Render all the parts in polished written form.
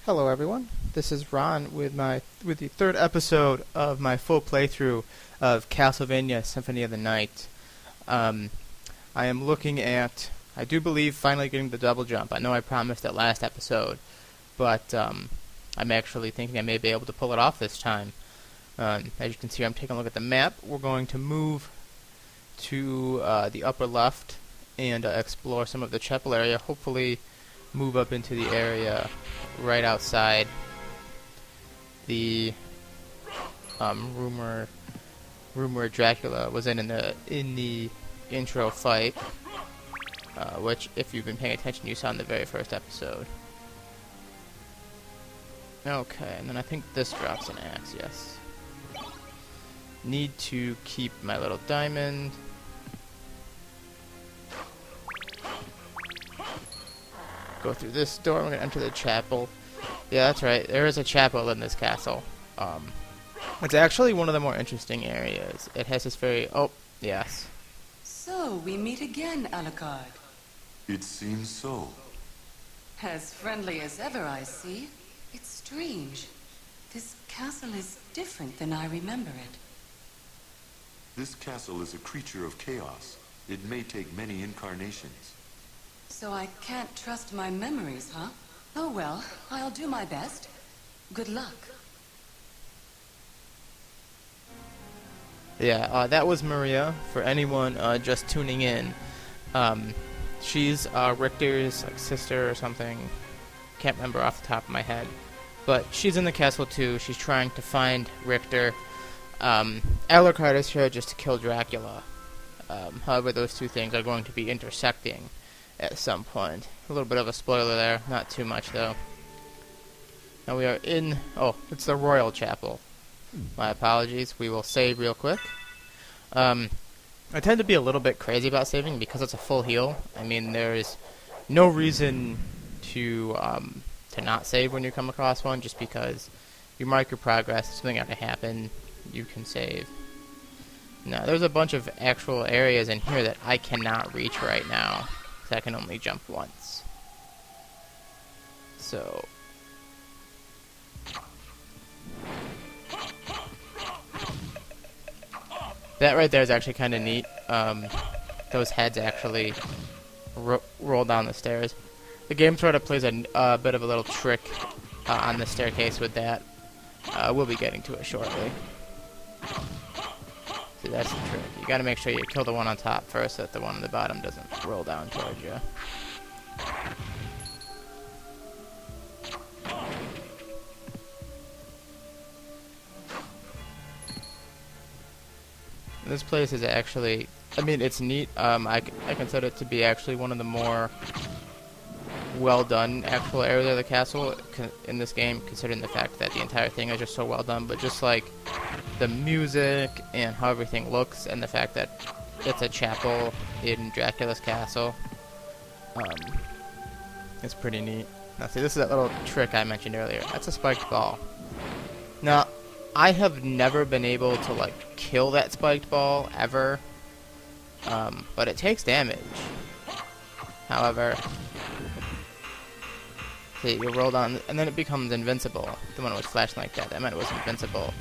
Hello everyone, this is Ron with the third episode of my full playthrough of Castlevania Symphony of the Night. I am looking at, I do believe, finally getting the double jump. I know I promised it last episode, but I'm actually thinking I may be able to pull it off this time. As you can see, I'm taking a look at the map. We're going to move to the upper left and explore some of the chapel area, hopefully move up into the area right outside the room where Dracula was in the intro fight, which, if you've been paying attention, you saw in the very first episode. Okay, and then I think this drops an axe. Yes. Need to keep my little diamond. Go through this door. We're gonna enter the chapel. Yeah, that's right. There is a chapel in this castle. It's actually one of the more interesting areas. It has this very... Oh, yes. So, we meet again, Alucard. It seems so. As friendly as ever, I see. It's strange. This castle is different than I remember it. This castle is a creature of chaos. It may take many incarnations. So I can't trust my memories, huh? Oh well, I'll do my best. Good luck. Yeah, that was Maria. For anyone just tuning in, she's Richter's sister or something. Can't remember off the top of my head. But she's in the castle too. She's trying to find Richter. Alucard is here just to kill Dracula. However, those two things are going to be intersecting at some point. A little bit of a spoiler there. Not too much, though. Now we are in... Oh, it's the Royal Chapel. My apologies. We will save real quick. I tend to be a little bit crazy about saving because it's a full heal. I mean, there's no reason to not save when you come across one, just because you mark your progress, something got to happen, you can save. Now, there's a bunch of actual areas in here that I cannot reach right now, because I can only jump once. So... that right there is actually kind of neat. Those heads actually roll down the stairs. The game sort of plays a bit of a little trick on the staircase with that. We'll be getting to it shortly. See, that's the trick. You gotta make sure you kill the one on top first so that the one on the bottom doesn't roll down towards you. This place is actually, I mean, it's neat. I consider it to be actually one of the more well done actual areas of the castle in this game, considering the fact that the entire thing is just so well done. But just like the music and how everything looks, and the fact that it's a chapel in Dracula's castle, it's pretty neat. Now see, this is that little trick I mentioned earlier. That's a spiked ball. Now, I have never been able to like kill that spiked ball ever, but it takes damage. However, see, you roll down, and then it becomes invincible. The one that was flashing like that meant it was invincible,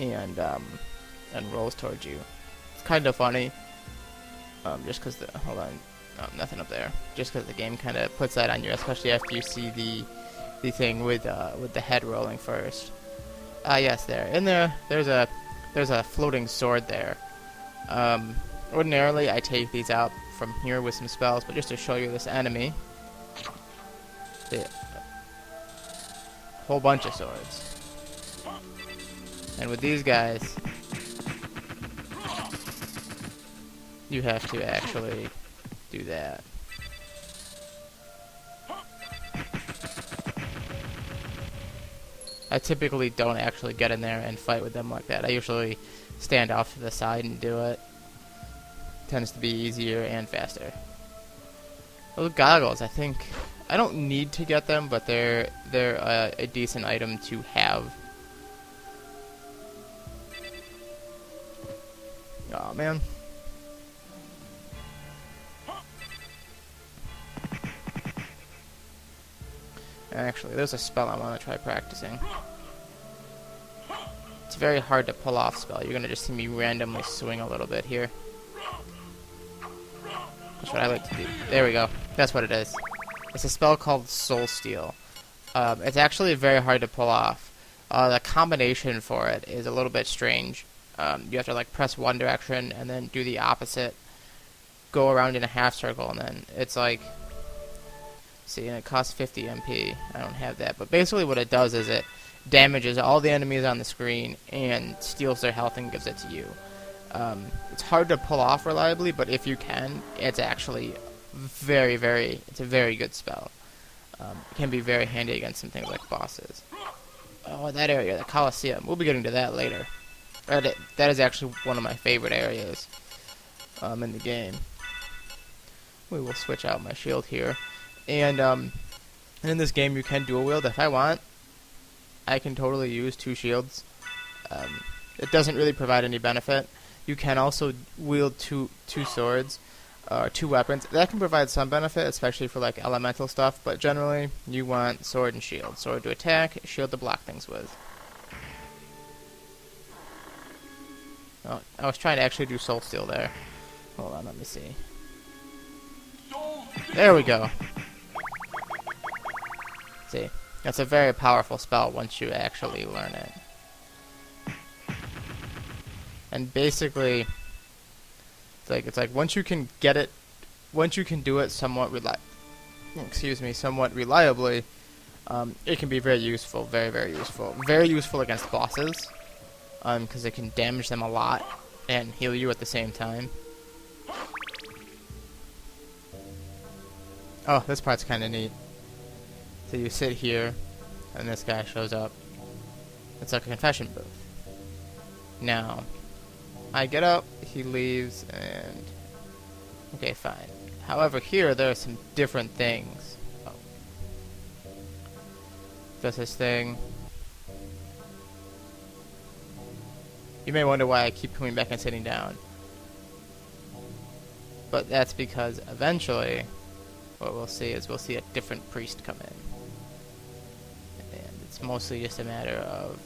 and rolls towards you. It's kind of funny, just because the hold on, nothing up there. Just because the game kind of puts that on you, especially after you see the thing with the head rolling first. Yes, there. In there, there's a floating sword there. Ordinarily, I take these out from here with some spells, but just to show you this enemy, whole bunch of swords. And with these guys, you have to actually do that. I typically don't actually get in there and fight with them like that. I usually stand off to the side and do it. Tends to be easier and faster. Those goggles, I think, I don't need to get them, but they're a decent item to have. Oh man. Actually, there's a spell I want to try practicing. It's a very hard to pull off spell. You're gonna just see me randomly swing a little bit here. That's what I like to do. There we go. That's what it is. It's a spell called Soul Steal. It's actually very hard to pull off. The combination for it is a little bit strange. You have to like press one direction and then do the opposite, go around in a half circle, and then it's like, see, and it costs 50 MP. I don't have that, but basically what it does is it damages all the enemies on the screen and steals their health and gives it to you. It's hard to pull off reliably, but if you can, it's actually it's a very good spell. It can be very handy against some things like bosses. Oh, that area, the Colosseum. We'll be getting to that later. That is actually one of my favorite areas in the game. We will switch out my shield here. And in this game, you can dual wield. If I want, I can totally use two shields. It doesn't really provide any benefit. You can also wield two swords, or two weapons. That can provide some benefit, especially for like elemental stuff, but generally you want sword and shield. Sword to attack, shield to block things with. Oh, I was trying to actually do Soul Steal there. Hold on, let me see. There we go. See, that's a very powerful spell once you actually learn it. And basically, it's like once you can get it, once you can do it somewhat somewhat reliably, it can be very useful, very useful. Very useful against bosses, because it can damage them a lot and heal you at the same time. Oh, this part's kind of neat. So you sit here, and this guy shows up. It's like a confession booth. Now, I get up, he leaves, and... okay, fine. However, here, there are some different things. Oh. There's this thing. You may wonder why I keep coming back and sitting down. But that's because, eventually, what we'll see is we'll see a different priest come in. And it's mostly just a matter of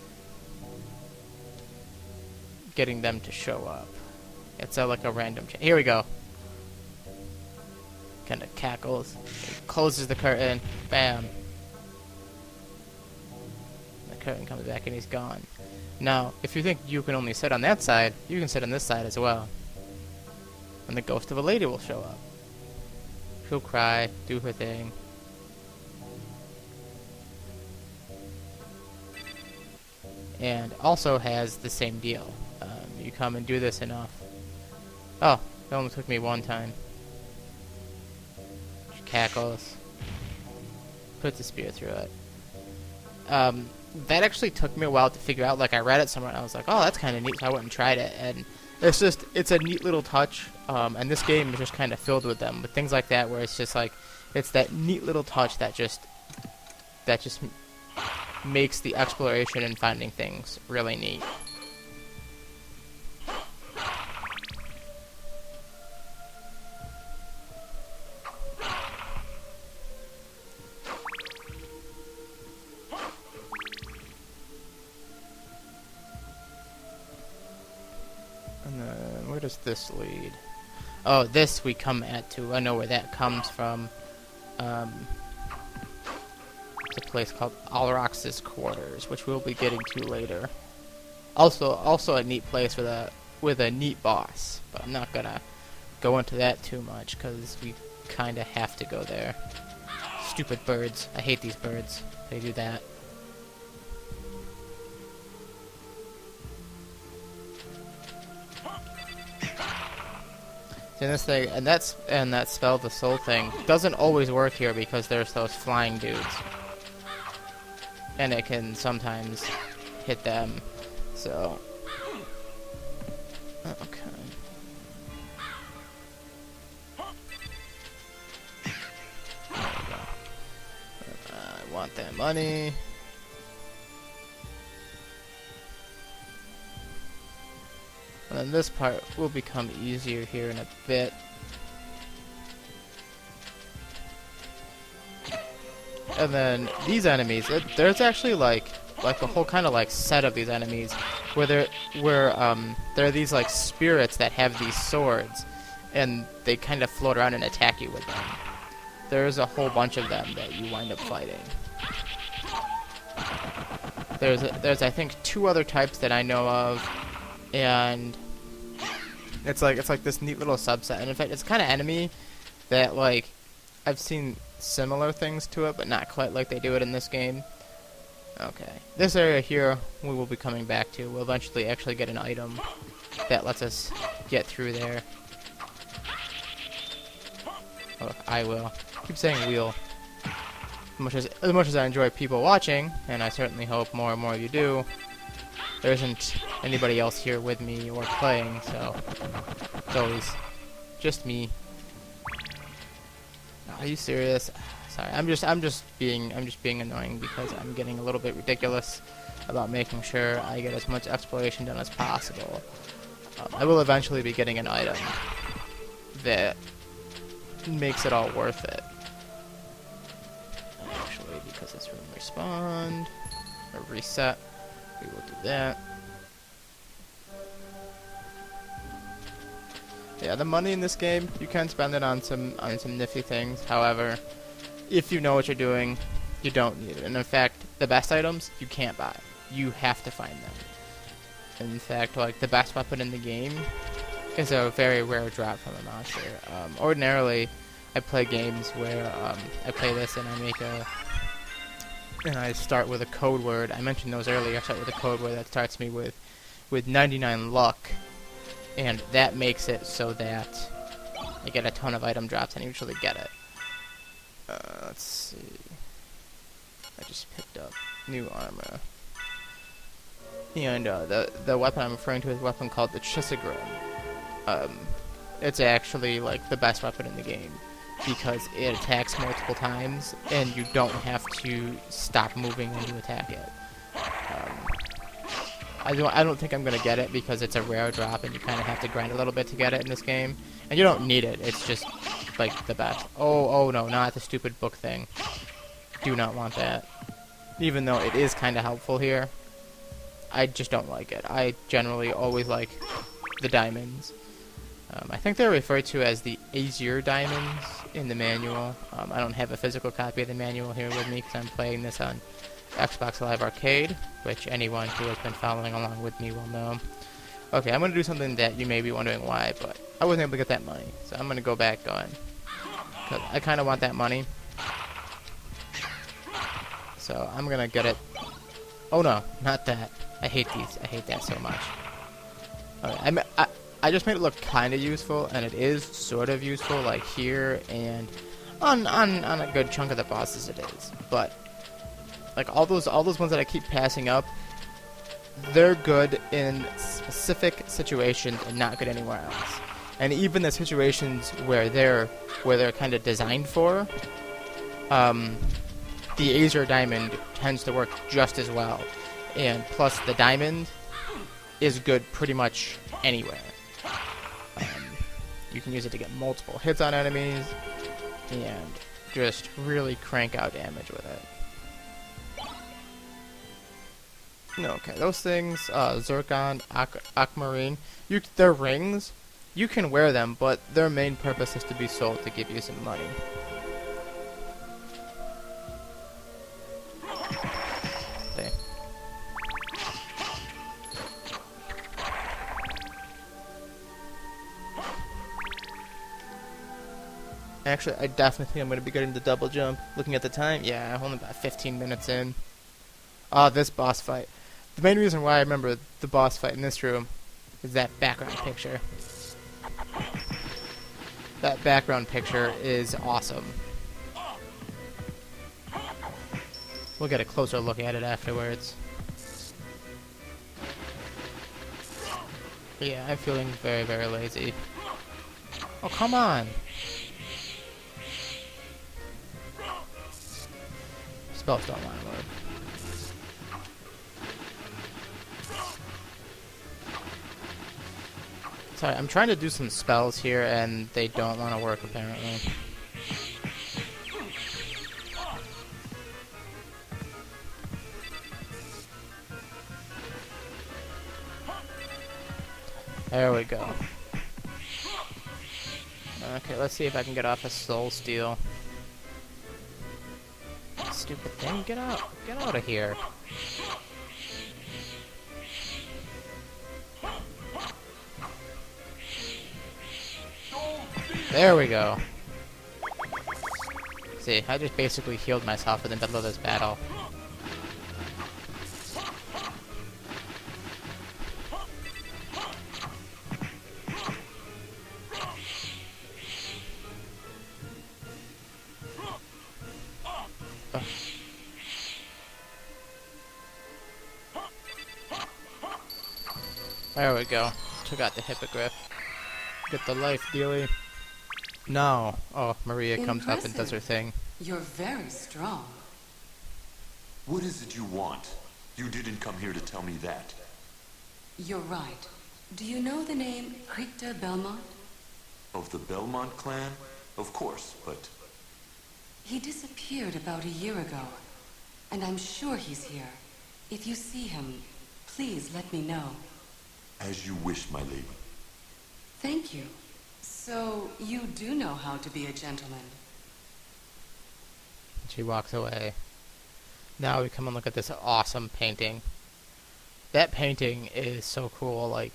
getting them to show up. It's like a random here we go. Kind of cackles. Closes the curtain. Bam. The curtain comes back and he's gone. Now, if you think you can only sit on that side, you can sit on this side as well. And the ghost of a lady will show up. She'll cry, do her thing. And also has the same deal. You come and do this enough. Oh, it only took me one time. She cackles. Puts a spear through it. That actually took me a while to figure out. Like, I read it somewhere and I was like, oh, that's kind of neat, so I went and tried it. And it's a neat little touch. And this game is just kind of filled with them. With things like that where it's just like, it's that neat little touch that just makes the exploration and finding things really neat. And then, where does this lead? Oh, this we come to. I know where that comes from. It's a place called Alrox's Quarters, which we'll be getting to later. Also a neat place with a neat boss, but I'm not gonna go into that too much because we kind of have to go there. Stupid birds! I hate these birds. They do that. And this thing, and that spell, the soul thing, doesn't always work here because there's those flying dudes, and it can sometimes hit them. So, okay. There we go. I want that money. And then this part will become easier here in a bit. And then these enemies, there's actually like a whole kind of like set of these enemies where there are these like spirits that have these swords, and they kind of float around and attack you with them. There's a whole bunch of them that you wind up fighting. There's I think 2 other types that I know of, and it's like this neat little subset. And in fact, it's kind of enemy that like I've seen similar things to it, but not quite like they do it in this game. Okay, this area here we will be coming back to. We'll eventually actually get an item that lets us get through there. Oh, I will. Keep saying wheel. As much as I enjoy people watching, and I certainly hope more and more of you do, there isn't anybody else here with me or playing, so it's always just me. Are you serious? Sorry, I'm just being annoying because I'm getting a little bit ridiculous about making sure I get as much exploration done as possible. I will eventually be getting an item that makes it all worth it. Actually, because this room respawned or reset, we will do that. Yeah, the money in this game, you can spend it on some nifty things. However, if you know what you're doing, you don't need it. And in fact, the best items you can't buy. You have to find them. In fact, like the best weapon in the game is a very rare drop from a monster. Ordinarily, I play games where I play this and I start with a code word. I mentioned those earlier. I start with a code word that starts me with 99 luck, and that makes it so that I get a ton of item drops, and I usually get it. Let's see. I just picked up new armor. And the weapon I'm referring to is a weapon called the Chisagrim. It's actually like the best weapon in the game because it attacks multiple times and you don't have to stop moving when you attack it. I don't think I'm gonna get it because it's a rare drop and you kind of have to grind a little bit to get it in this game, and you don't need it. It's just like the best. Oh no, not the stupid book thing. Do not want that. Even though it is kind of helpful here, I just don't like it. I generally always like the diamonds. I think they're referred to as the Azure diamonds in the manual. I don't have a physical copy of the manual here with me because I'm playing this on Xbox Live Arcade, which anyone who has been following along with me will know. Okay, I'm going to do something that you may be wondering why, but I wasn't able to get that money, so I'm going to go back going. 'Cause I kind of want that money. So I'm going to get it. Oh no, not that. I hate these. I hate that so much. Okay, I just made it look kind of useful, and it is sort of useful, like here and on a good chunk of the bosses it is. But like all those ones that I keep passing up, they're good in specific situations and not good anywhere else. And even the situations where they're kind of designed for, the Azure Diamond tends to work just as well. And plus, the diamond is good pretty much anywhere. You can use it to get multiple hits on enemies and just really crank out damage with it. Okay, those things, Zircon, Aquamarine, they're rings. You can wear them, but their main purpose is to be sold to give you some money. There. Actually, I definitely think I'm going to be getting the double jump. Looking at the time, yeah, I'm only about 15 minutes in. This boss fight. The main reason why I remember the boss fight in this room is that background picture. That background picture is awesome. We'll get a closer look at it afterwards. But yeah, I'm feeling very, very lazy. Oh, come on! Spells don't want to work. Sorry, I'm trying to do some spells here and they don't want to work apparently. There we go. Okay, let's see if I can get off a soul steal. Stupid thing, get out of here. There we go. See, I just basically healed myself in the middle of this battle. There we go. Took out the hippogriff. Get the life, dealie. No. Oh, Maria comes up and does her thing. You're very strong. What is it you want? You didn't come here to tell me that. You're right. Do you know the name Richter Belmont? Of the Belmont clan? Of course, but... He disappeared about a year ago, and I'm sure he's here. If you see him, please let me know. As you wish, my lady. Thank you. So, you do know how to be a gentleman. She walks away. Now we come and look at this awesome painting. That painting is so cool, like,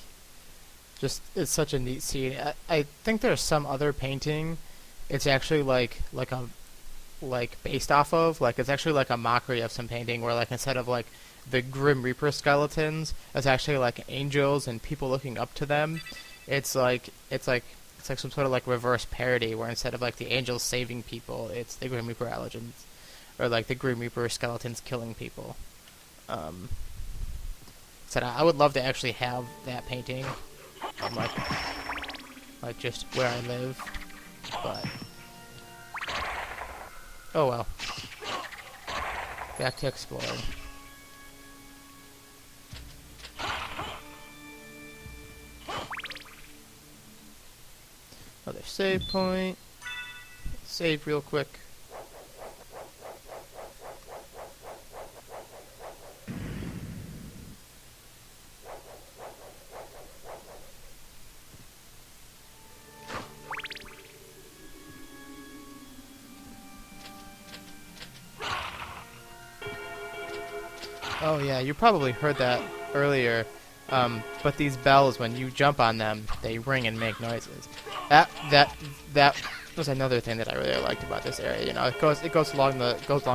just, it's such a neat scene. I think there's some other painting, it's actually like based off of, like, it's actually like a mockery of some painting where, like, instead of, like, the Grim Reaper skeletons, it's actually like angels and people looking up to them. It's like some sort of like reverse parody where instead of like the angels saving people, it's the Grim Reaper legends, or like the Grim Reaper skeletons killing people. So I would love to actually have that painting, like just where I live, but oh well. Back to exploring. Another save point. Save real quick. Oh yeah, you probably heard that earlier. But these bells, when you jump on them, they ring and make noises. That was another thing that I really liked about this area. You know, it goes along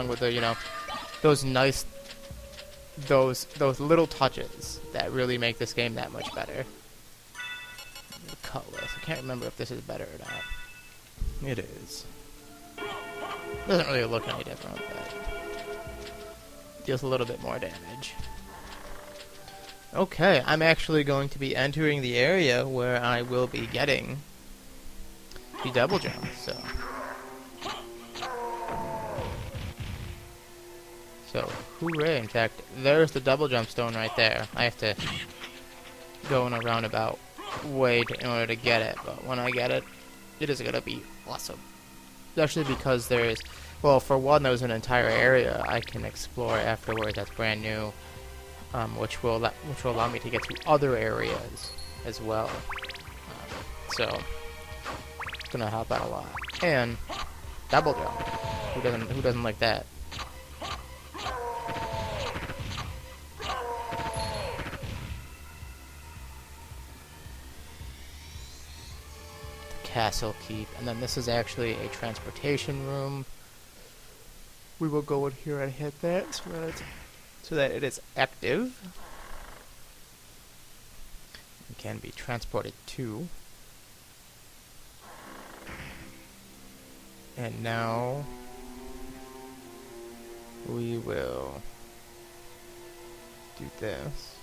with the, you know, those little touches that really make this game that much better. The cutlass. I can't remember if this is better or not. It is. Doesn't really look any different, but deals a little bit more damage. Okay, I'm actually going to be entering the area where I will be getting the double jump, so hooray. In fact, there's the double jump stone right there. I have to go in a roundabout way in order to get it, but when I get it, it is gonna be awesome. Especially because there is, well, for one, there's an entire area I can explore afterwards that's brand new, which will allow me to get to other areas as well. So it's gonna help out a lot. And double jump. Who doesn't like that? The castle keep, and then this is actually a transportation room. We will go in here and hit that so that it is active. It can be transported to. And now we will do this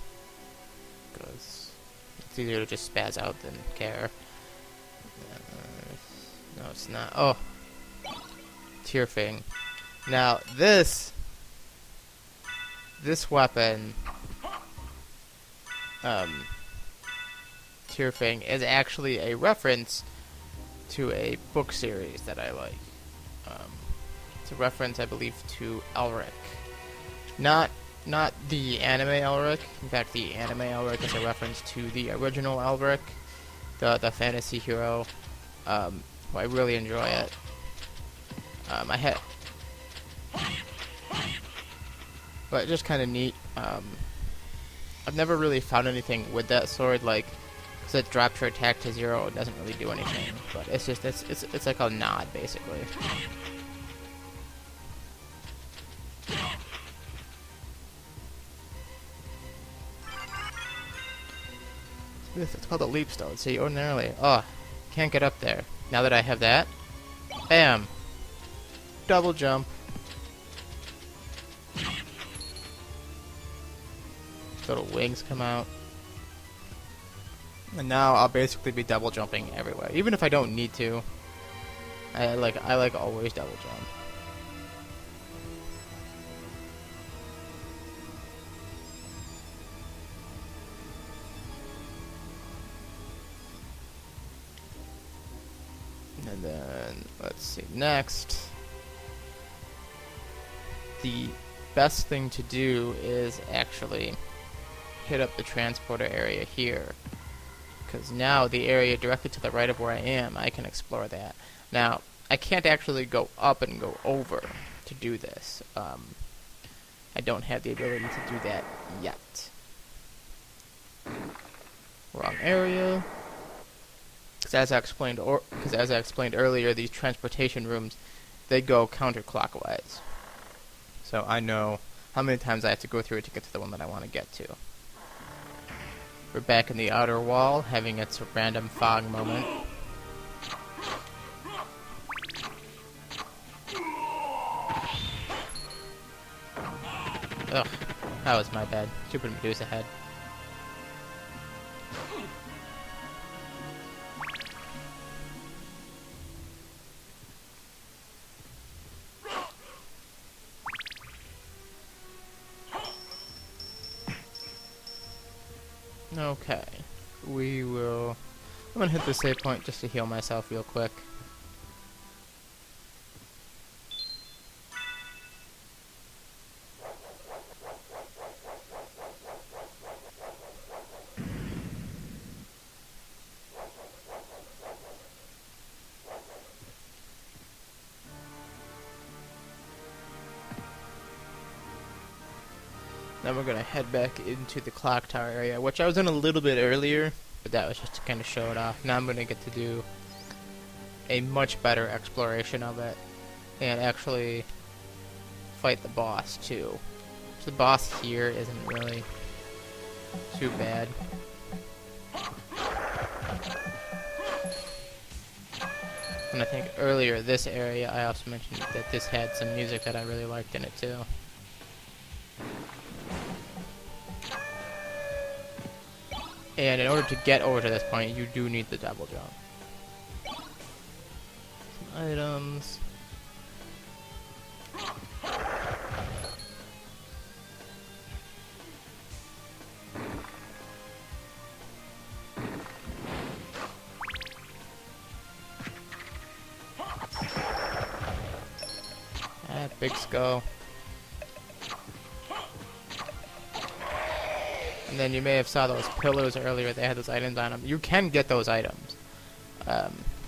because it's easier to just spaz out than care. No, it's not. Oh, Tearfing. Now this weapon, Tearfing, is actually a reference to a book series that I like. It's a reference, I believe, to Elric. Not not the anime Elric. In fact, the anime Elric is a reference to the original Elric, the fantasy hero. I really enjoy it. I had, but just kind of neat. I've never really found anything with that sword, like, because it drops your attack to 0, it doesn't really do anything. But it's just, it's like a nod, basically. It's called a leap stone. See, ordinarily, can't get up there. Now that I have that, bam, double jump. Little wings come out. And now I'll basically be double jumping everywhere, even if I don't need to. I like always double jump. And then let's see, next, the best thing to do is actually hit up the transporter area here, because now the area directly to the right of where I am, I can explore that. Now, I can't actually go up and go over to do this. I don't have the ability to do that yet. Wrong area. Because as I explained earlier, these transportation rooms, they go counterclockwise. So I know how many times I have to go through it to get to the one that I want to get to. We're back in the outer wall, having its random fog moment. Ugh, that was my bad. Stupid Medusa head. Okay, I'm gonna hit the save point just to heal myself real quick. Then we're gonna head back into the clock tower area, which I was in a little bit earlier, but that was just to kind of show it off. Now I'm gonna get to do a much better exploration of it, and actually fight the boss too. So the boss here isn't really too bad. And I think earlier this area, I also mentioned that this had some music that I really liked in it too. And in order to get over to this point, you do need the double jump. Some items. Big skull. And then you may have saw those pillars earlier, they had those items on them. You can get those items.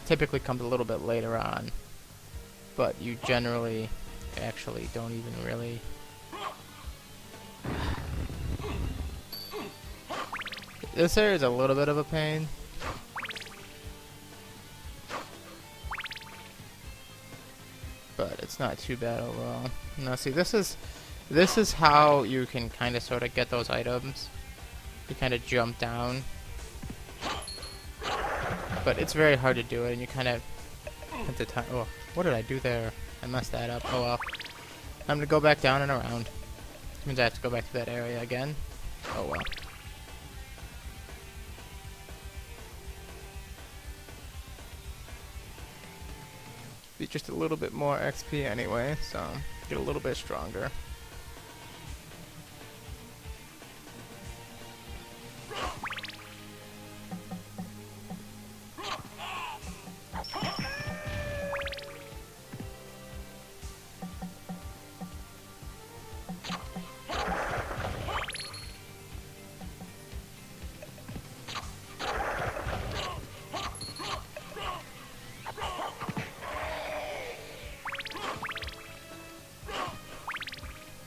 Typically comes a little bit later on. But you generally actually don't even really... This area is a little bit of a pain. But it's not too bad overall. Now see, this is how you can kind of sort of get those items. You kind of jump down. But it's very hard to do it, and you kind of at the time. Oh, what did I do there? I messed that up. Oh well. I'm gonna go back down and around. Means I have to go back to that area again. Oh well. Be just a little bit more XP anyway, so get a little bit stronger.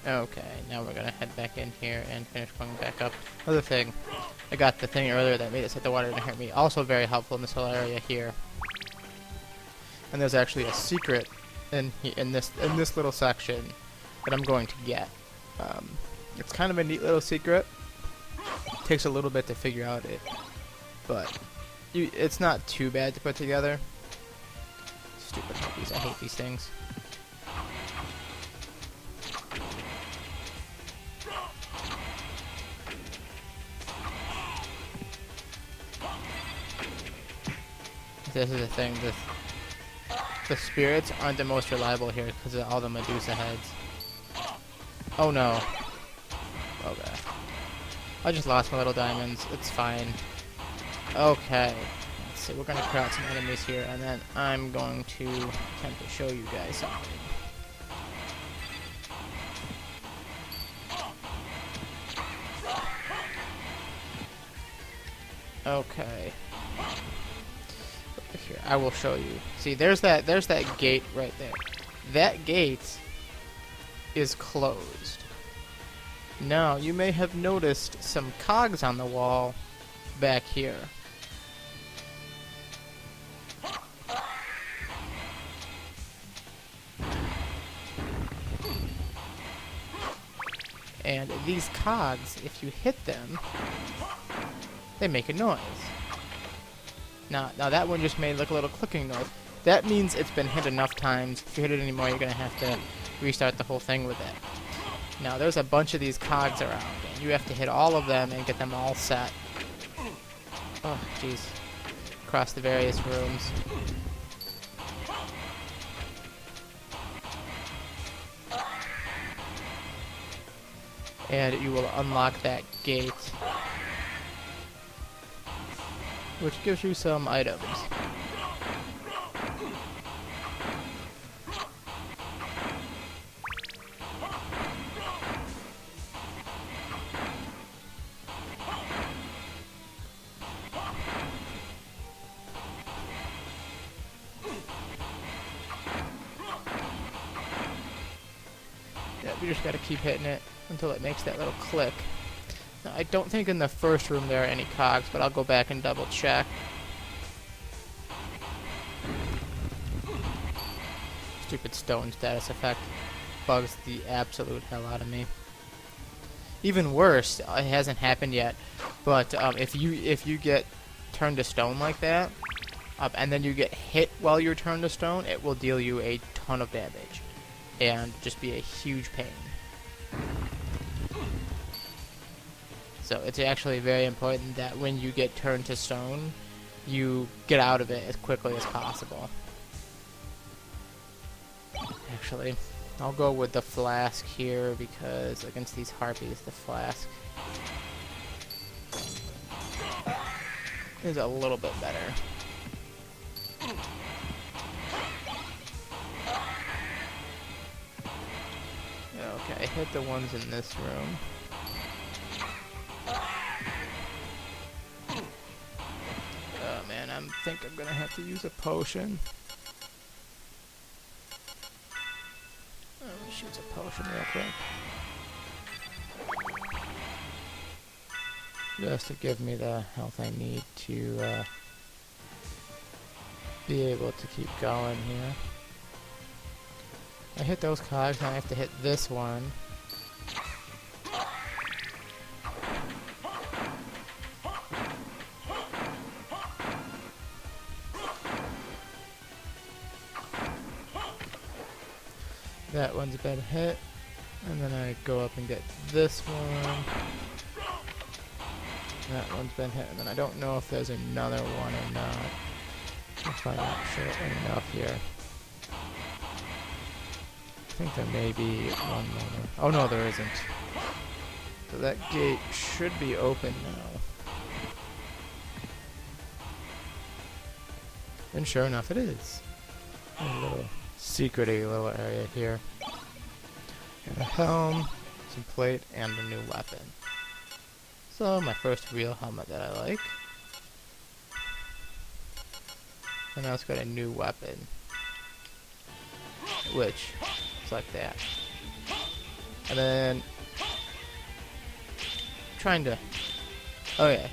Okay, now we're gonna head back in here and finish going back up. Other thing, I got the thing earlier that made us hit the water and hurt me. Also very helpful in this whole area here. And there's actually a secret in this little section that I'm going to get. It's kind of a neat little secret. Takes a little bit to figure out it, but it's not too bad to put together. Stupid monkeys, I hate these things. This is the thing, the spirits aren't the most reliable here because of all the Medusa heads. Oh no. Okay. I just lost my little diamonds, it's fine. Okay. Let's see, we're gonna clear out some enemies here and then I'm going to attempt to show you guys something. Okay. Here, I will show you. See, there's that gate right there. That gate is closed. Now, you may have noticed some cogs on the wall back here. And these cogs, if you hit them, they make a noise. Now that one just made like a little clicking noise. That means it's been hit enough times. If you hit it anymore, you're gonna have to restart the whole thing with it. Now there's a bunch of these cogs around, and you have to hit all of them and get them all set. Oh, jeez. Across the various rooms. And you will unlock that gate, which gives you some items. Yeah, we just gotta keep hitting it until it makes that little click. Now, I don't think in the first room there are any cogs, but I'll go back and double check. Stupid stone status effect bugs the absolute hell out of me. Even worse, it hasn't happened yet, but if you get turned to stone like that, and then you get hit while you're turned to stone, it will deal you a ton of damage and just be a huge pain. So it's actually very important that when you get turned to stone, you get out of it as quickly as possible. Actually, I'll go with the flask here because against these harpies, the flask is a little bit better. Okay, hit the ones in this room. Oh man, I think I'm gonna have to use a potion. Let me shoot a potion real quick. Just to give me the health I need to be able to keep going here. I hit those cogs, now I have to hit this one. That one's been hit, and then I go up and get this one. That one's been hit, and then I don't know if there's another one or not. If I'm not sure enough here. I think there may be one more. Oh no, there isn't. So that gate should be open now. And sure enough, it is. A little secrety little area here. Got a helm, some plate, and a new weapon. So my first real helmet that I like. And now it's got a new weapon, which is like that. And then trying to. Okay,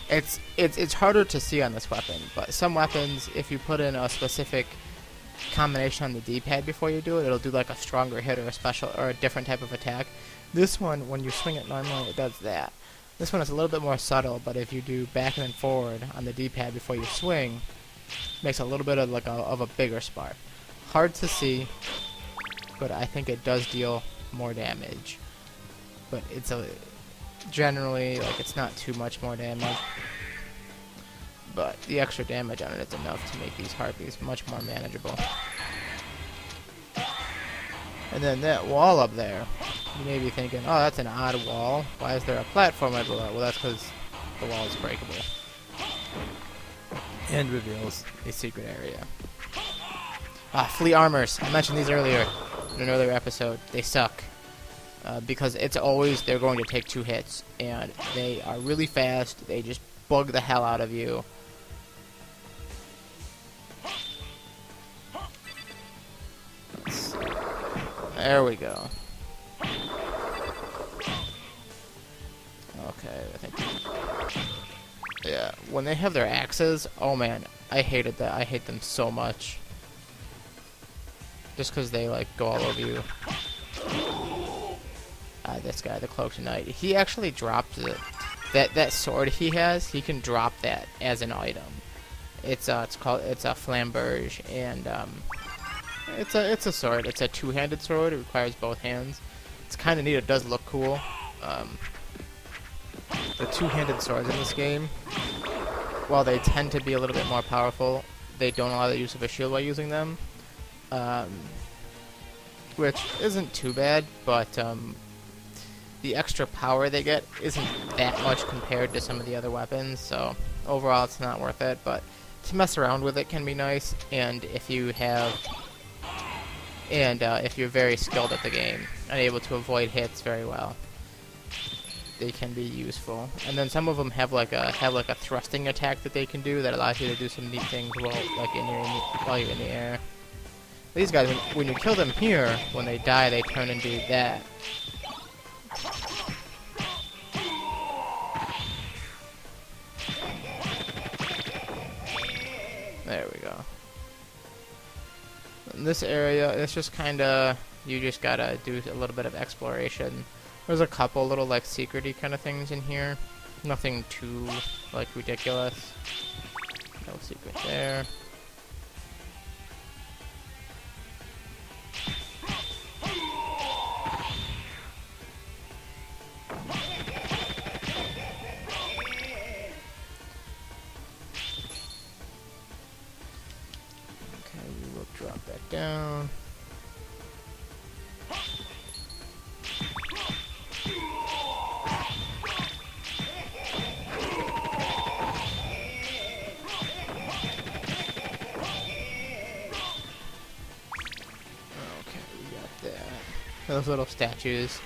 it's harder to see on this weapon, but some weapons, if you put in a specific combination on the D-pad before you do it, it'll do like a stronger hit or a special or a different type of attack. This one, when you swing it normally, it does that. This one is a little bit more subtle, but if you do back and then forward on the D-pad before you swing, it makes a little bit of like a bigger spark. Hard to see, but I think it does deal more damage. But it's generally like it's not too much more damage. But the extra damage on it is enough to make these harpies much more manageable. And then that wall up there, you may be thinking, oh, that's an odd wall. Why is there a platform right below? Well, that's because the wall is breakable. And reveals a secret area. Flea armors. I mentioned these earlier in an earlier episode. They suck. Because it's always, they're going to take 2 hits. And they are really fast. They just bug the hell out of you. There we go. Okay, I think. Yeah, when they have their axes, oh man, I hated that. I hate them so much. Just because they like go all over you. This guy, the Cloaked Knight, he actually dropped it. That sword he has, he can drop that as an item. It's a flamberge, and it's a sword. It's a 2-handed sword. It requires both hands. It's kind of neat. It does look cool. The 2-handed swords in this game, while they tend to be a little bit more powerful, they don't allow the use of a shield while using them, which isn't too bad, but the extra power they get isn't that much compared to some of the other weapons, so overall it's not worth it, but to mess around with it can be nice, and if you have if you're very skilled at the game and able to avoid hits very well, they can be useful. And then some of them have like a thrusting attack that they can do that allows you to do some neat things while you're in the air. These guys, when you kill them here, when they die, they turn and do that. There we go. In this area, it's just kinda, you just gotta do a little bit of exploration. There's a couple little like secret-y kind of things in here. Nothing too like ridiculous. No secret there. Drop that down. Okay, we got that. Those little statues.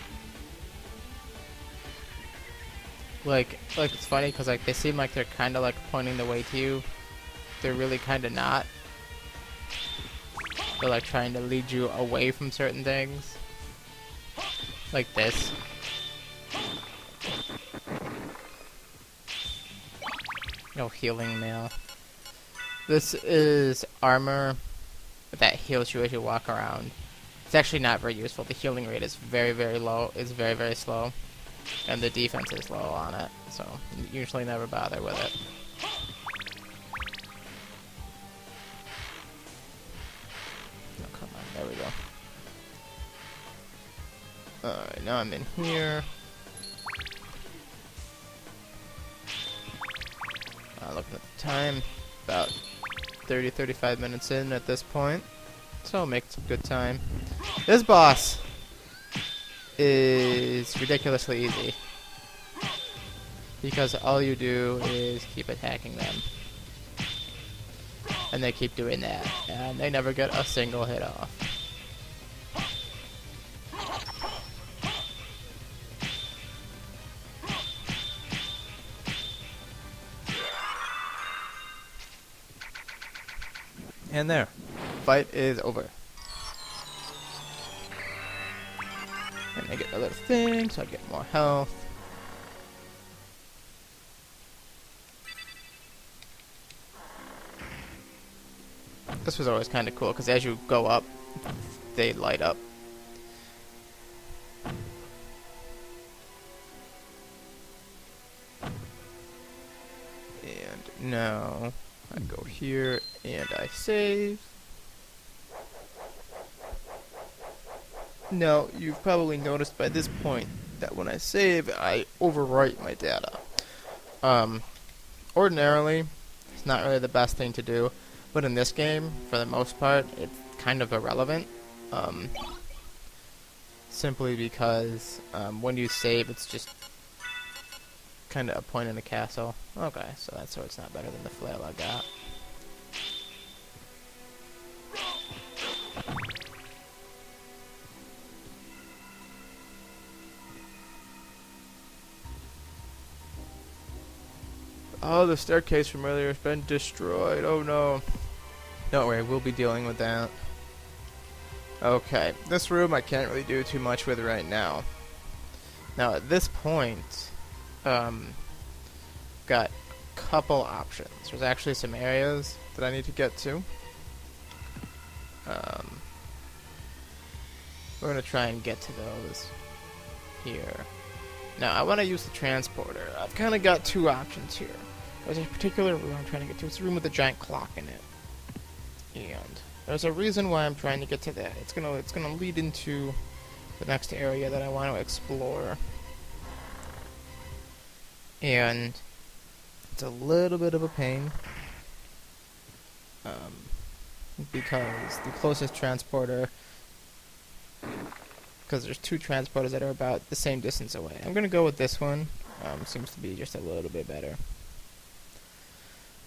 Like it's funny because like they seem like they're kind of like pointing the way to you. They're really kind of not. They're like trying to lead you away from certain things. Like this. No healing mail. This is armor that heals you as you walk around. It's actually not very useful. The healing rate is very, very low. It's very, very slow. And the defense is low on it. So, usually never bother with it. There we go. Alright, now I'm in here. Looking at the time, about 30-35 minutes in at this point. So I'll make some good time. This boss is ridiculously easy. Because all you do is keep attacking them. And they keep doing that, and they never get a single hit off. And there, fight is over. And I get a little thing, so I get more health. This was always kind of cool, because as you go up, they light up. And now I go here and I save. Now, you've probably noticed by this point that when I save, I overwrite my data. Ordinarily, it's not really the best thing to do, but in this game, for the most part, it's kind of irrelevant. Simply because when you save, it's just kind of a point in the castle. Okay, so that sword's not better than the flail I got. Oh, the staircase from earlier has been destroyed. Oh no. Don't worry, we'll be dealing with that. Okay, this room I can't really do too much with right now. Now at this point, got a couple options. There's actually some areas that I need to get to. We're gonna try and get to those here. Now I want to use the transporter. I've kind of got two options here. There's a particular room I'm trying to get to. It's a room with a giant clock in it, and there's a reason why I'm trying to get to that. It's gonna lead into the next area that I want to explore, and it's a little bit of a pain because the closest transporter, because there's two transporters that are about the same distance away. I'm gonna go with this one. Seems to be just a little bit better.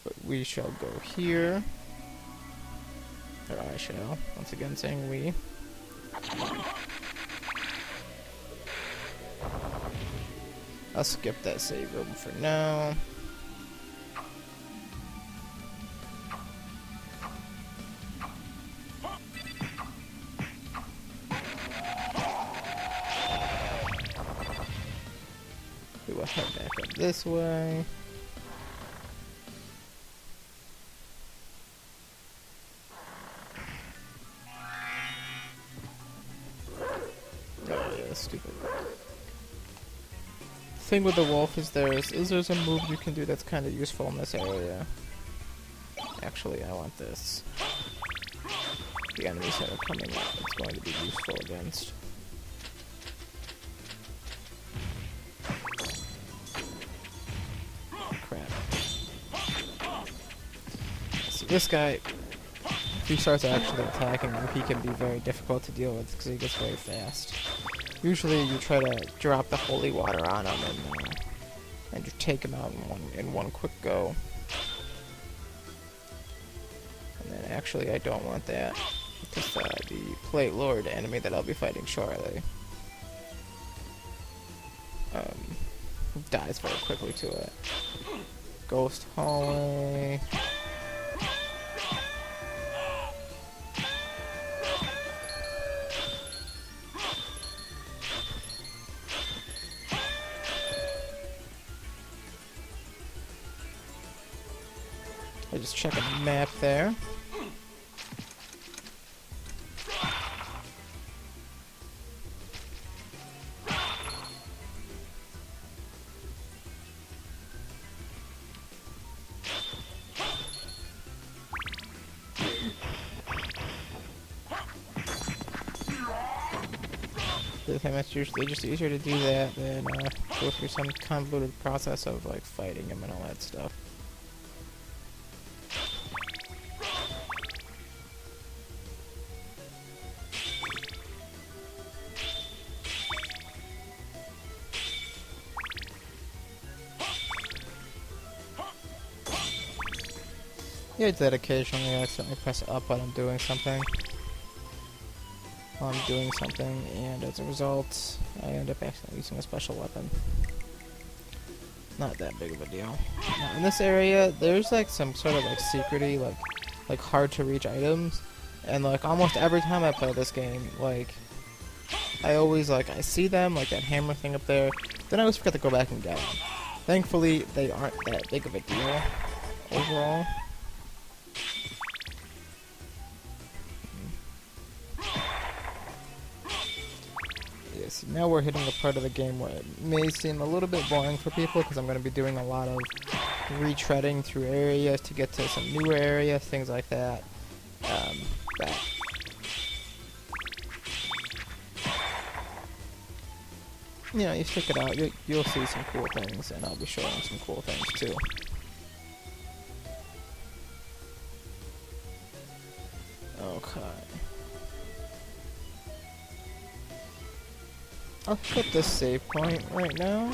But we shall go here. Or I shall. Once again saying we. I'll skip that save room for now. We will head back up this way. Stupid. The thing with the wolf is there's a move you can do that's kind of useful in this area. Actually, I want this. The enemies that are coming up, it's going to be useful against. Crap. So this guy, if he starts actually attacking you, he can be very difficult to deal with because he gets very fast. Usually you try to drop the holy water on him and you take him out in one quick go. And then actually I don't want that because the Plate Lord enemy that I'll be fighting shortly dies very quickly to it. Ghost hallway. I just check a map there. The time it's usually just easier to do that than go through some convoluted process of like fighting him and all that stuff. Yeah, that occasionally I accidentally press up while I'm doing something. And as a result, I end up accidentally using a special weapon. Not that big of a deal. Now, in this area, there's like some sort of like secrety, like hard to reach items, and like almost every time I play this game, like I always, like, I see them, like that hammer thing up there, then I always forget to go back and get them. Thankfully, they aren't that big of a deal overall. Yes, now we're hitting the part of the game where it may seem a little bit boring for people because I'm going to be doing a lot of retreading through areas to get to some newer areas, things like that. But you know, you stick it out, you'll see some cool things, and I'll be showing some cool things too. Okay. I'll put this save point right now.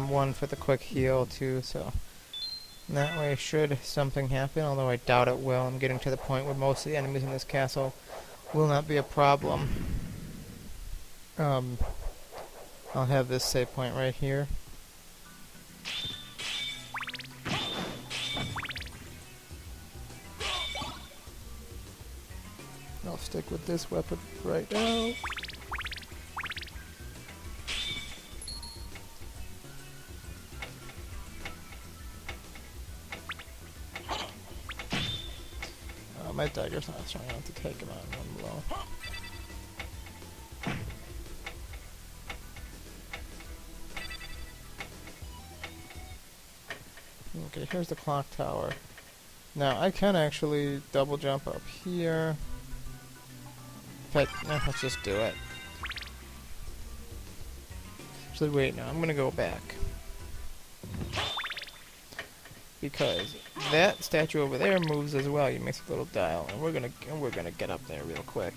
One for the quick heal too, so that way should something happen, although I doubt it will. I'm getting to the point where most of the enemies in this castle will not be a problem. I'll have this save point right here. I'll stick with this weapon right now. My dagger's not strong enough to take him out in one blow. Okay, here's the clock tower. Now, I can actually double jump up here. In fact, no, let's just do it. Actually, wait, no, I'm gonna go back. Because that statue over there moves as well. You make a little dial, and we're gonna get up there real quick.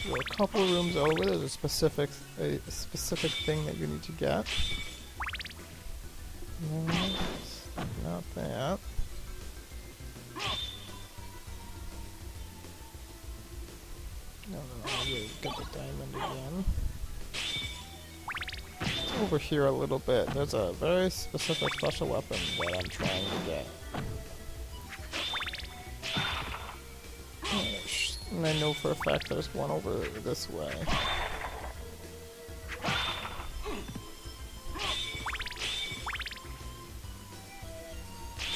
So a couple rooms over, there's a specific thing that you need to get. Not that. No, I will get the diamond again. Over here a little bit. There's a very specific special weapon that I'm trying to get. And I know for a fact there's one over this way.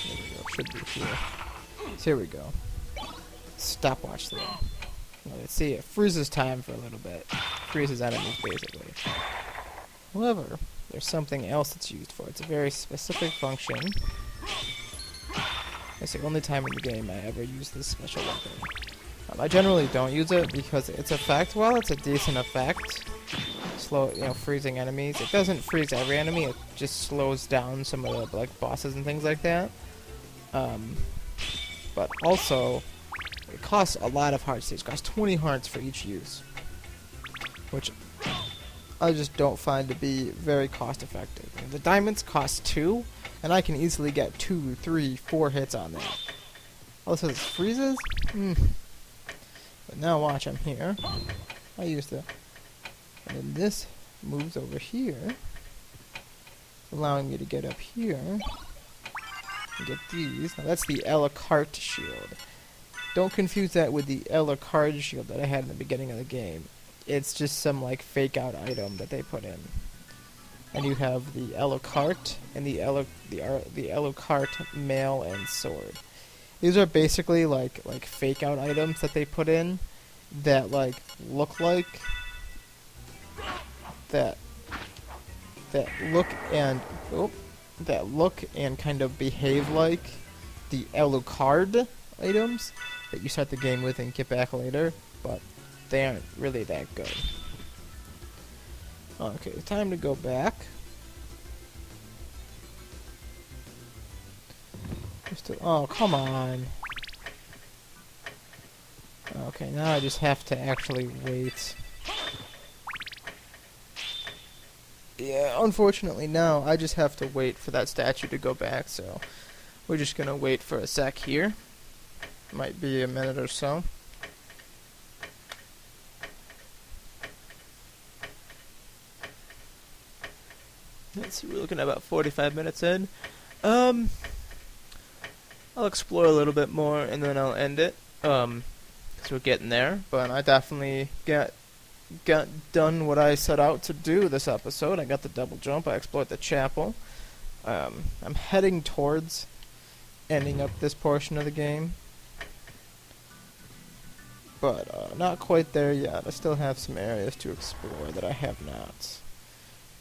There we go. Should be here. So here we go. Stopwatch there. Let's see, it freezes time for a little bit. Freezes enemies, basically. However, there's something else it's used for. It's a very specific function. It's the only time in the game I ever use this special weapon. I generally don't use it because its effect, while it's a decent effect, freezing enemies, it doesn't freeze every enemy, it just slows down some of the, like, bosses and things like that. But also, it costs a lot of hearts. It costs 20 hearts for each use, which I just don't find to be very cost effective. The diamonds cost 2, and I can easily get 2, 3, 4 hits on that. Also, this freezes? But now watch, I'm here. I use the... And then this moves over here, allowing me to get up here and get these. Now that's the a la carte shield. Don't confuse that with the a la carte shield that I had in the beginning of the game. It's just some, like, fake out item that they put in. And you have the a la carte and the a la carte mail and sword. These are basically like fake out items that they put in that look and kind of behave like the Alucard items that you start the game with and get back later, but they aren't really that good. Okay, time to go back. Oh, come on. Okay, now I just have to actually wait. Yeah, unfortunately now I just have to wait for that statue to go back, so we're just gonna wait for a sec here. Might be a minute or so. Let's see, we're looking at about 45 minutes in. I'll explore a little bit more and then I'll end it. 'Cause we're getting there, but I definitely got done what I set out to do this episode. I got the double jump. I explored the chapel. I'm heading towards ending up this portion of the game, but not quite there yet. I still have some areas to explore that I have not.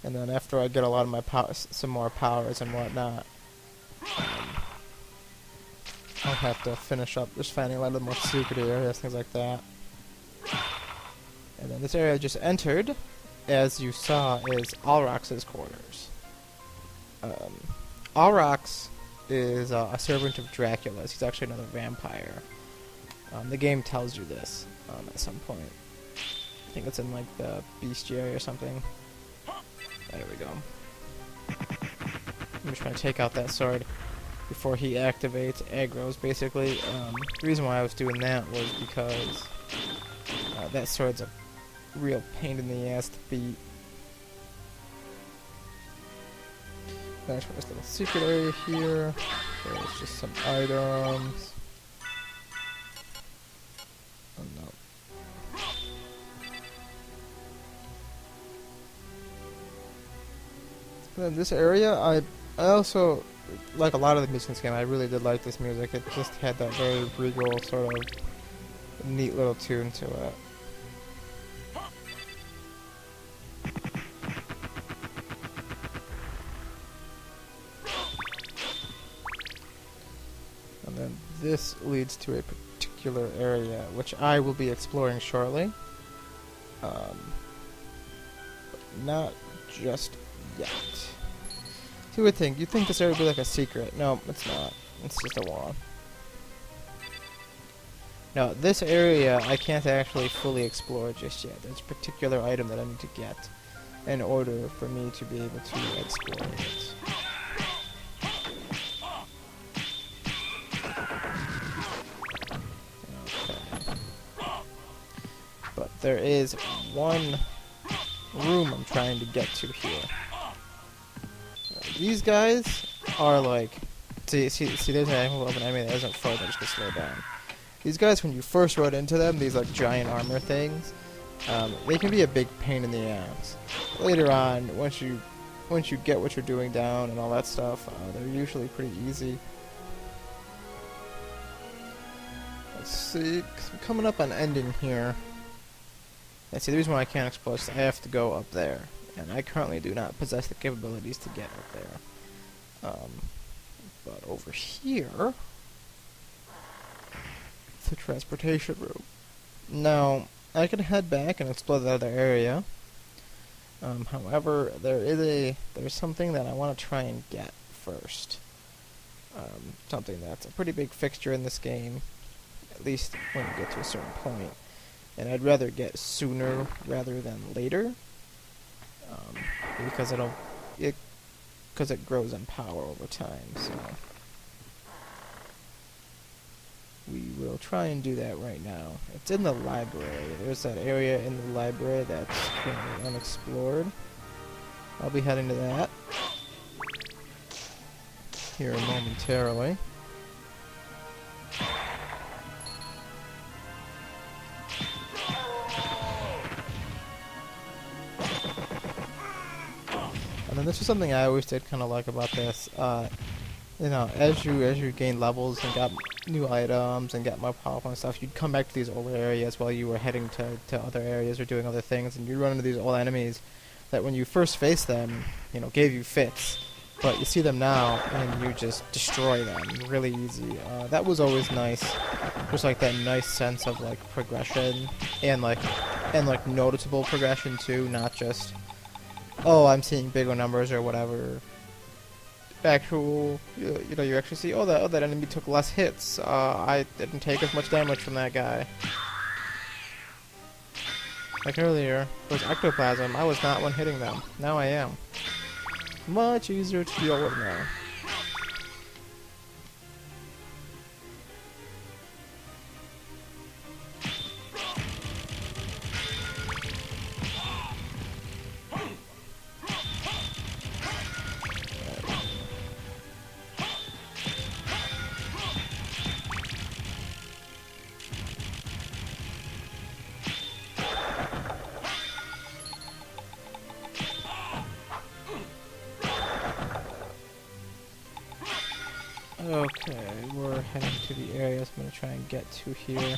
And then after I get a lot of my some more powers and whatnot, I'll have to finish up just finding a lot of the more secret areas, things like that. And then this area I just entered, as you saw, is Alrox's quarters. Alrox is a servant of Dracula's. He's actually another vampire. The game tells you this at some point. I think it's in like the bestiary or something. There we go. I'm just trying to take out that sword before he activates aggro's, basically. The reason why I was doing that was because that sword's a real pain in the ass to beat. There's a little secret area here. There's just some items. Oh no. And then this area, I also, like a lot of the music in this game, I really did like this music. It just had that very regal, sort of neat little tune to it. And then this leads to a particular area, which I will be exploring shortly. But not just yet. You would think. You'd think this area would be like a secret. No, it's not. It's just a wall. Now, this area I can't actually fully explore just yet. There's a particular item that I need to get in order for me to be able to explore it. Okay. But there is one room I'm trying to get to here. These guys are like, see, there's an angle of an enemy that isn't further, just to slow down. These guys, when you first run into them, these like giant armor things, they can be a big pain in the ass. Later on, once you get what you're doing down and all that stuff, they're usually pretty easy. Let's see, 'cause I'm coming up on ending here. And see, the reason why I can't explore is I have to go up there. And I currently do not possess the capabilities to get up there. But over here, the transportation room. Now, I can head back and explore the other area. However, there's something that I want to try and get first. Something that's a pretty big fixture in this game, at least when you get to a certain point. And I'd rather get sooner rather than later. Because it grows in power over time, so we will try and do that right now. It's in the library. There's that area in the library that's currently unexplored. I'll be heading to that here momentarily. And this is something I always did kind of like about this. You know, as you gain levels and got new items and get more powerful and stuff, you'd come back to these older areas while you were heading to other areas or doing other things, and you'd run into these old enemies that when you first face them, you know, gave you fits. But you see them now, and you just destroy them really easy. That was always nice. Just like that nice sense of like progression and like noticeable progression too, not just, oh, I'm seeing bigger numbers or whatever. Actual, you know, you actually see, oh, that enemy took less hits. I didn't take as much damage from that guy. Like earlier, was ectoplasm. I was not one hitting them. Now I am. Much easier to deal with now. heading to the areas I'm gonna try and get to here.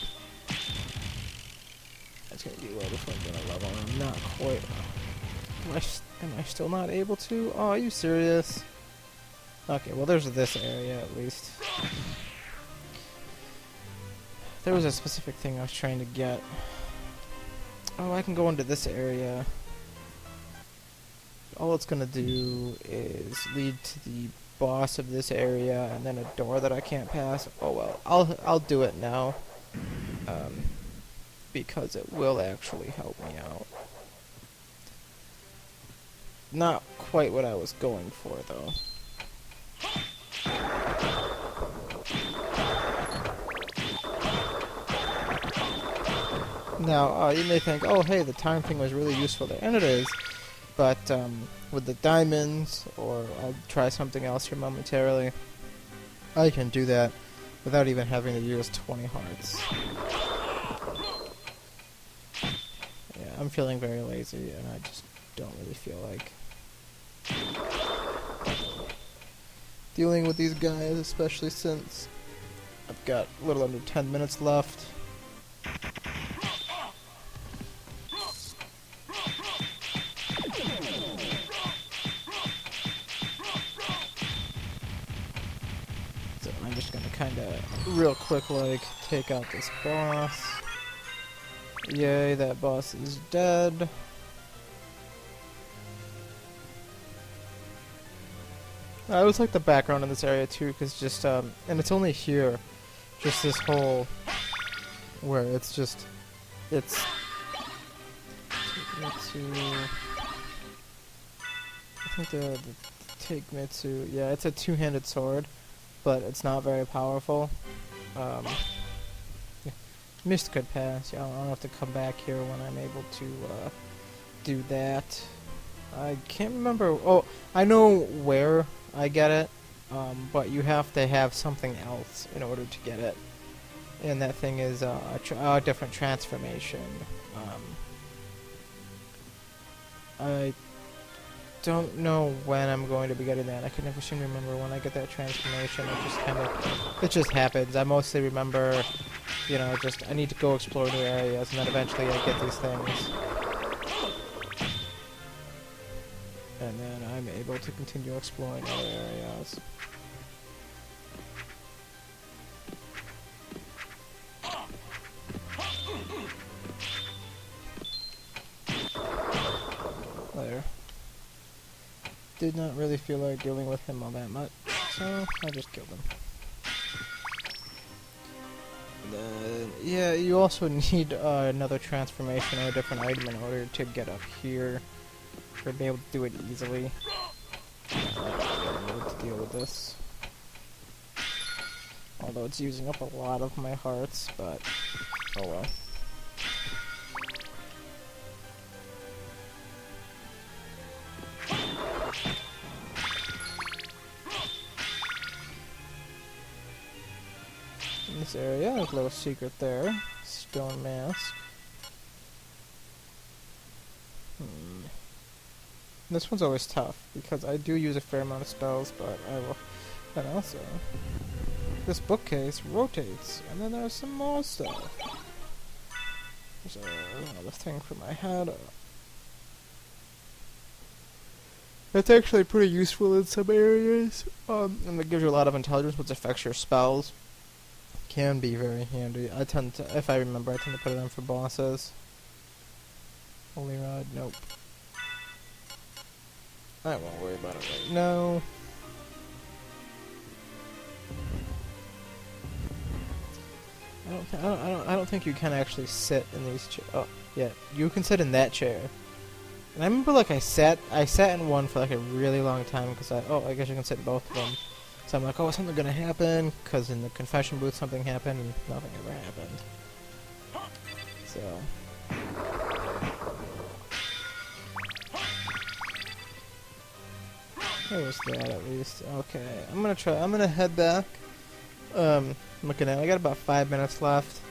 It's gonna be a while before I'm gonna level, and I'm not quite. Am I still not able to? Oh, are you serious? Okay, well there's this area at least. There was a specific thing I was trying to get. Oh, I can go into this area. All it's gonna do is lead to the boss of this area, and then a door that I can't pass. Oh well, I'll do it now, because it will actually help me out. Not quite what I was going for though. Now, you may think, oh hey, the time thing was really useful there, and it is. But with the diamonds, or I'll try something else here momentarily, I can do that without even having to use 20 hearts. Yeah, I'm feeling very lazy, and I just don't really feel like dealing with these guys, especially since I've got a little under 10 minutes left. I'm just gonna kinda real quick like take out this boss. Yay, that boss is dead. I always like the background in this area too, because just and it's only here, just this whole where it's just it's I think the Take Mitsu, yeah, it's a two-handed sword, but it's not very powerful. Yeah. Mist could pass. Yeah, I'll have to come back here when I'm able to do that. I can't remember. Oh, I know where I get it, but you have to have something else in order to get it. And that thing is a different transformation. I don't know when I'm going to be getting that. I can never seem to remember when I get that transformation. It just happens. I mostly remember, you know, just I need to go explore new areas, and then eventually I get these things. And then I'm able to continue exploring other areas. There. Did not really feel like dealing with him all that much, so I just killed him. Yeah, you also need another transformation or a different item in order to get up here, or be able to do it easily. I don't need to deal with this. Although it's using up a lot of my hearts, but oh well. In this area, there's a little secret there. Stone mask. This one's always tough, because I do use a fair amount of spells, but I will... And also, this bookcase rotates, and then there's some more stuff. There's another thing for my head. It's actually pretty useful in some areas, and it gives you a lot of intelligence, which affects your spells. Can be very handy. I tend to, if I remember, I tend to put it on for bosses. Holy Rod, nope. I won't worry about it right now. I don't think you can actually sit in these chairs. Oh, yeah, you can sit in that chair. And I remember, like, I sat in one for like a really long time because I guess you can sit in both of them. So I'm like, oh, is something gonna happen? Because in the confession booth something happened and nothing ever happened. So. There was that at least. Okay, I'm gonna head back. Looking at it, I got about 5 minutes left.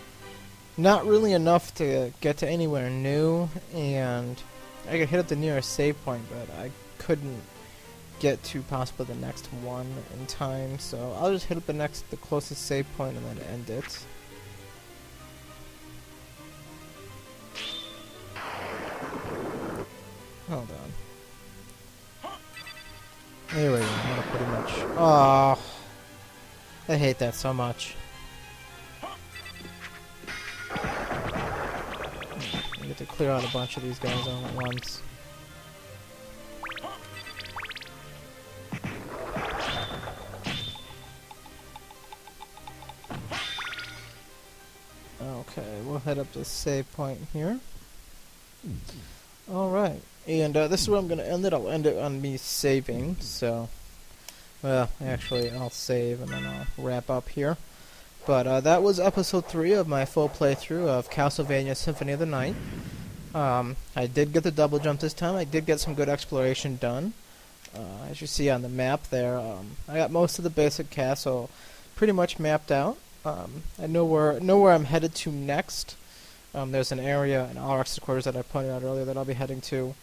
Not really enough to get to anywhere new, and I could hit up the nearest save point, but I couldn't get to possibly the next one in time, so I'll just hit up the closest save point and then end it. Hold on. There we go, that'll pretty much... Oh, I hate that so much. I get to clear out a bunch of these guys all at once. Okay, we'll head up to save point here. Alright, and this is where I'm going to end it. I'll end it on me saving, so... Well, actually, I'll save and then I'll wrap up here. But that was episode 3 of my full playthrough of Castlevania Symphony of the Night. I did get the double jump this time. I did get some good exploration done. As you see on the map there, I got most of the basic castle pretty much mapped out. I know where I'm headed to next. There's an area in Alrex's quarters that I pointed out earlier that I'll be heading to.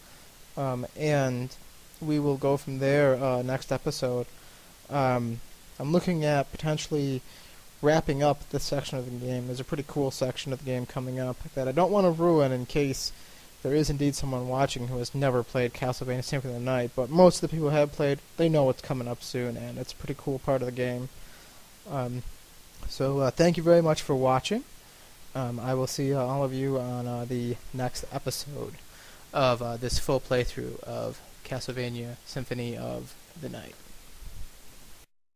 And we will go from there next episode. I'm looking at potentially wrapping up this section of the game. There's a pretty cool section of the game coming up that I don't want to ruin in case there is indeed someone watching who has never played Castlevania Symphony of the Night, but most of the people who have played, they know what's coming up soon, and it's a pretty cool part of the game. So thank you very much for watching. I will see all of you on the next episode of this full playthrough of Castlevania Symphony of the Night.